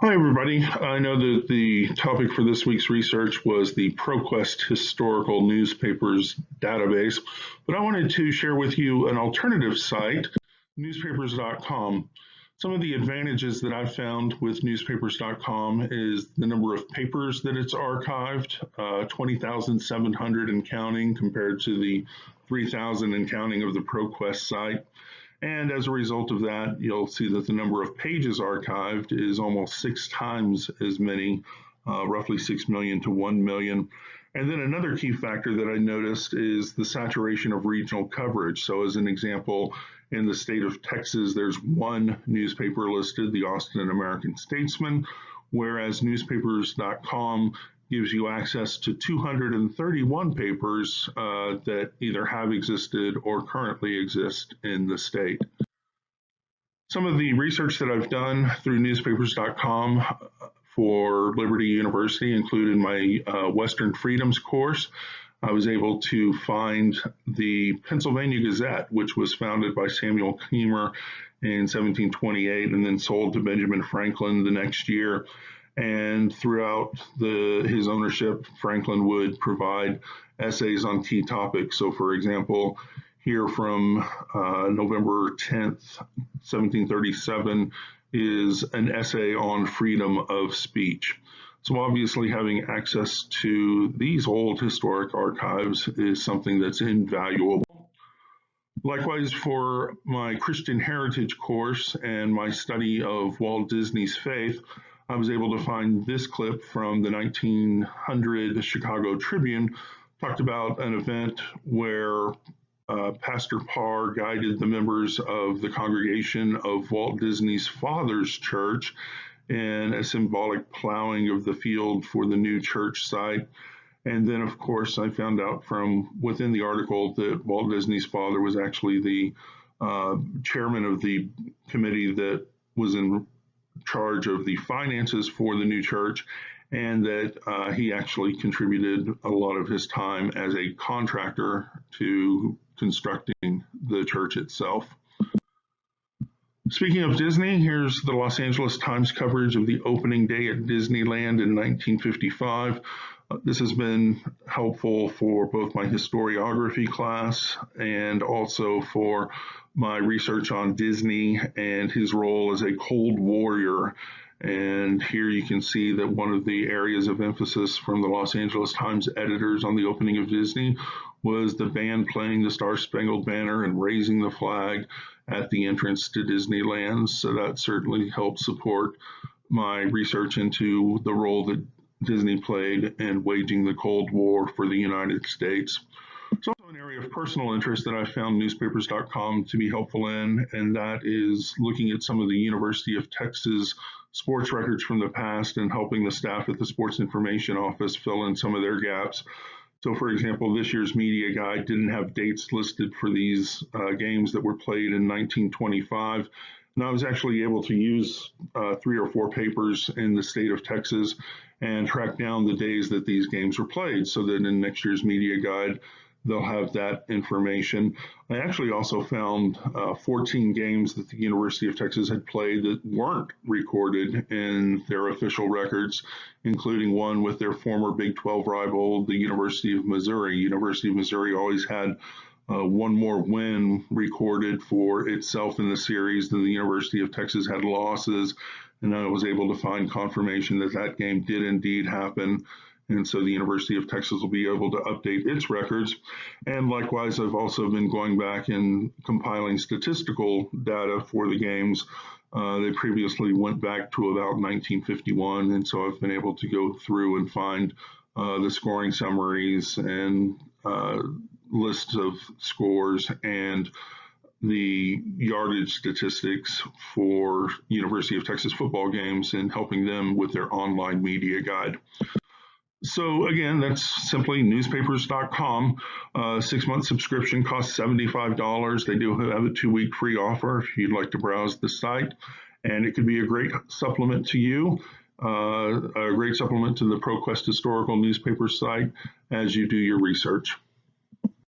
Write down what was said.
Hi, everybody. I know that the topic for this week's research was the ProQuest Historical Newspapers database, but I wanted to share with you an alternative site, Newspapers.com. Some of the advantages that I've found with Newspapers.com is the number of papers that it's archived, 20,700 and counting compared to the 3,000 and counting of the ProQuest site. And as a result of that, you'll see that the number of pages archived is almost 6 times as many, roughly 6 million to 1 million. And then another key factor that I noticed is the saturation of regional coverage. So as an example, in the state of Texas, there's one newspaper listed, the Austin American-Statesman, whereas newspapers.com gives you access to 231 papers that either have existed or currently exist in the state. Some of the research that I've done through newspapers.com for Liberty University included my Western Freedoms course. I was able to find the Pennsylvania Gazette, which was founded by Samuel Kemmer in 1728 and then sold to Benjamin Franklin the next year. And throughout his ownership, Franklin would provide essays on key topics. So, for example, here from November 10th, 1737, is an essay on freedom of speech. So obviously having access to these old historic archives is something that's invaluable. Likewise, for my Christian Heritage course and my study of Walt Disney's faith, I was able to find this clip from the 1900 Chicago Tribune, talked about an event where Pastor Parr guided the members of the congregation of Walt Disney's father's church in a symbolic plowing of the field for the new church site. And then, of course, I found out from within the article that Walt Disney's father was actually the chairman of the committee that was in charge of the finances for the new church, and that he actually contributed a lot of his time as a contractor to constructing the church itself. Speaking of Disney, here's the Los Angeles Times coverage of the opening day at Disneyland in 1955. This has been helpful for both my historiography class and also for my research on Disney and his role as a Cold Warrior. And here you can see that one of the areas of emphasis from the Los Angeles Times editors on the opening of Disney was the band playing the Star-Spangled Banner and raising the flag at the entrance to Disneyland. So that certainly helped support my research into the role that Disney played in waging the Cold War for the United States. It's also an area of personal interest that I found newspapers.com to be helpful in, and that is looking at some of the University of Texas sports records from the past and helping the staff at the Sports Information Office fill in some of their gaps. So, for example, this year's media guide didn't have dates listed for these games that were played in 1925. And I was actually able to use 3 or 4 papers in the state of Texas and track down the days that these games were played so that in next year's media guide, they'll have that information. I actually also found 14 games that the University of Texas had played that weren't recorded in their official records, including one with their former Big 12 rival, the University of Missouri. University of Missouri always had one more win recorded for itself in the series than the University of Texas had losses. And I was able to find confirmation that that game did indeed happen. And so the University of Texas will be able to update its records. And likewise, I've also been going back and compiling statistical data for the games. They previously went back to about 1951. And so I've been able to go through and find the scoring summaries and lists of scores and the yardage statistics for University of Texas football games and helping them with their online media guide. So again, that's simply newspapers.com. 6-month subscription costs $75. They do have a 2-week free offer if you'd like to browse the site. And it could be a great supplement to you, a great supplement to the ProQuest Historical Newspaper site as you do your research.